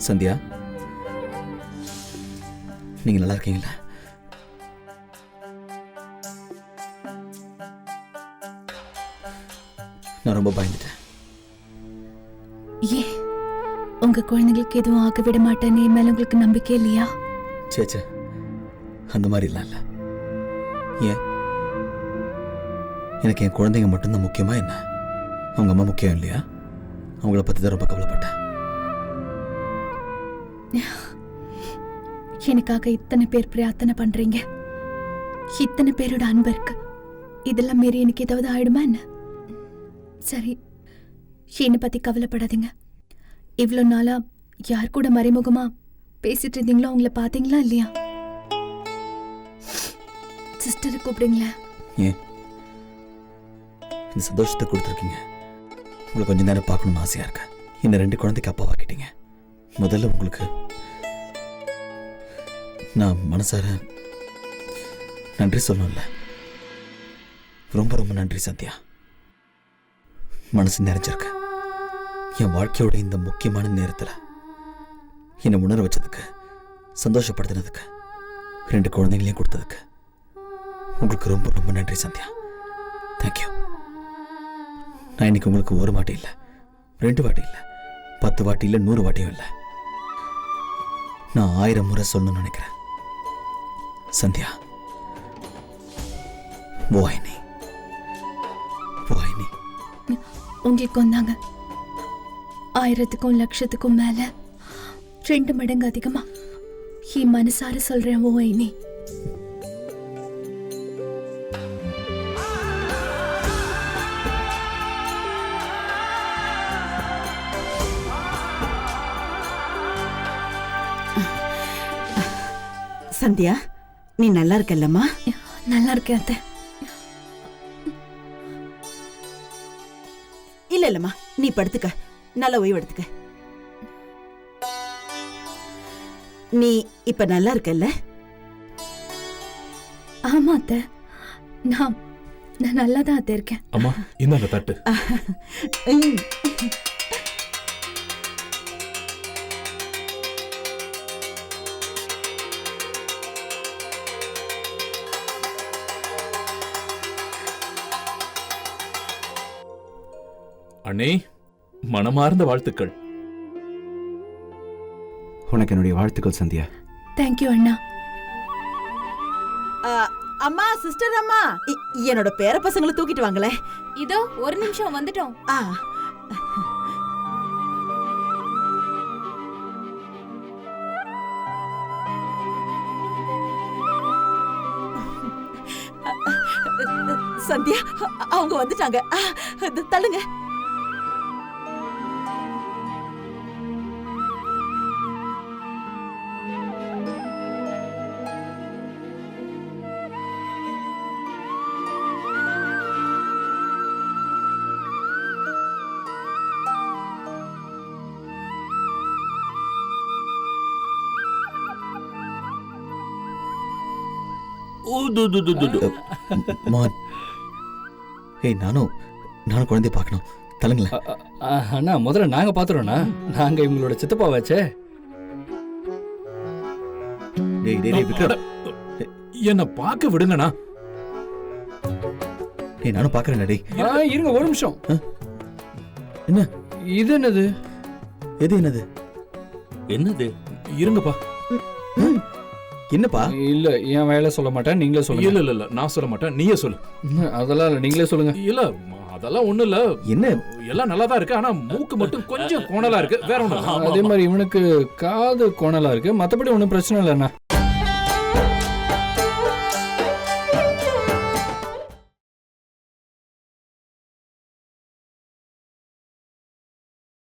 சந்தியா, நீங்க நல்லா இருக்கீங்களா? நான் ரொம்ப பயந்துட்டேன். ஏன் உங்க குழந்தைங்களுக்கு எதுவும் ஆக விட மாட்டேன்னு என் மேல உங்களுக்கு நம்பிக்கை இல்லையா? சேச்சே, அந்த மாதிரி இல்ல. ஏன், எனக்கு என் குழந்தைங்க மட்டும்தான் முக்கியமா என்ன? அவங்க அம்மா முக்கியம் இல்லையா? அவங்கள பத்தி தான் ரொம்ப கவலைப்பட்டேன். எனக்காக இத்தனை பேர் பிரார்த்தனை பண்றீங்க, இத்தனை பேரோட அன்பு இருக்கு. இதெல்லாம் மீறி எனக்கு ஏதாவது ஆயிடுமா என்ன? சரி, என்னை பத்தி கவலைப்படாதீங்க. இவ்வளோ நாளா யார் கூட மறைமுகமா பேசிட்டு இருந்தீங்களோ அவங்கள பாத்தீங்களா இல்லையா? சிஸ்டரை கூப்பிடுங்களேன். ஏன் இந்த சந்தோஷத்தை கொடுத்துருக்கீங்க? உங்களை கொஞ்ச நேரம் பார்க்கணும்னு ஆசையா இருக்கு. இந்த 2 குழந்தைக்கு அப்பாவாக்கிட்டீங்க. முதல்ல உங்களுக்கு நான் மனசார நன்றி சொல்லணும்ல. ரொம்ப ரொம்ப நன்றி சந்தியா. மனசு நிறைஞ்சிருக்கு. என் வாழ்க்கையோட இந்த முக்கியமான நேரத்தில் என்னை உணர வச்சதுக்கு, சந்தோஷப்படுத்தினதுக்கு, 2 குழந்தைங்களையும் கொடுத்ததுக்கு உங்களுக்கு ரொம்ப ரொம்ப நன்றி சந்தியா. தேங்க்யூ. நான் இன்னைக்கு உங்களுக்கு 1 வாட்டி இல்லை, 2 வாட்டி இல்லை, 10 வாட்டி இல்லை, 100 வாட்டியும் இல்லை, நான் 1000 முறை சொல்லணும்னு நினைக்கிறேன். சந்தியா, வாயினி வாயினி. உங்களுக்கு வந்தாங்க 1000க்கும் லட்சத்துக்கும் மேல 2 மடங்கு அதிகமா என் மனசார சொல்றேன். ஓ ஐனி, சந்தியா, நீ நல்லா இருக்கல்லம்மா? நல்லா இருக்கேன் அத்தை. இல்லம்மா, நீ படுத்துக்க, நல்ல ஓய்வு எடுத்துக்க. நீ இப்ப நல்லா இருக்கல்ல? ஆமா அத்தை, நான் நல்லா தான் அத்தை இருக்கேன். அம்மா, இந்தாங்க தட்டு. அண்ணே, மனமார்ந்த வாழ்த்துக்கள். உனக்கு என்னுடைய வாழ்த்துக்கள் சந்தியா. தேங்க்யூ அண்ணா. அம்மா, சிஸ்டர் அம்மா, என்னோட பேர பசங்களை தூக்கிட்டு வாங்களே. இதோ ஒரு நிமிஷம் வந்துட்டோம். சந்தியா, அவங்க வந்துட்டாங்க. தள்ளுங்க. மோகன், ஏய், நானும் குழந்தைய பார்க்கணும். தள்ளுங்களேன். அண்ணா, முதல்ல நாங்க பாத்துறோம்ண்ணா. நாங்க இவங்களோட சித்தப்பா வச்சே. என்ன பார்க்க விடுங்கண்ணா. ஏய், நானும் பார்க்கறேன். டேய் இருங்க ஒரு நிமிஷம். என்ன இது? என்னது? எது? என்னது? என்னது? இருங்கப்பா. என்னப்பா? இல்ல, என் வேலை சொல்ல மாட்டேன், நீங்களே சொல்லுங்க. இல்ல நான் சொல்ல மாட்டேன், நீயே சொல்லு. அதெல்லாம் இல்ல, நீங்களே சொல்லுங்க. இல்ல, அதெல்லாம் ஒண்ணு இல்ல. என்ன? எல்லாம் நல்லா தான் இருக்கு. ஆனா மூக்கு மட்டும் கொஞ்சம் கோணலா இருக்கு. வேற ஒண்ணு. அதே மாதிரி இவனுக்கு காது கோணலா இருக்கு. மத்தபடி ஒண்ணும் பிரச்சனை இல்லைண்ணா.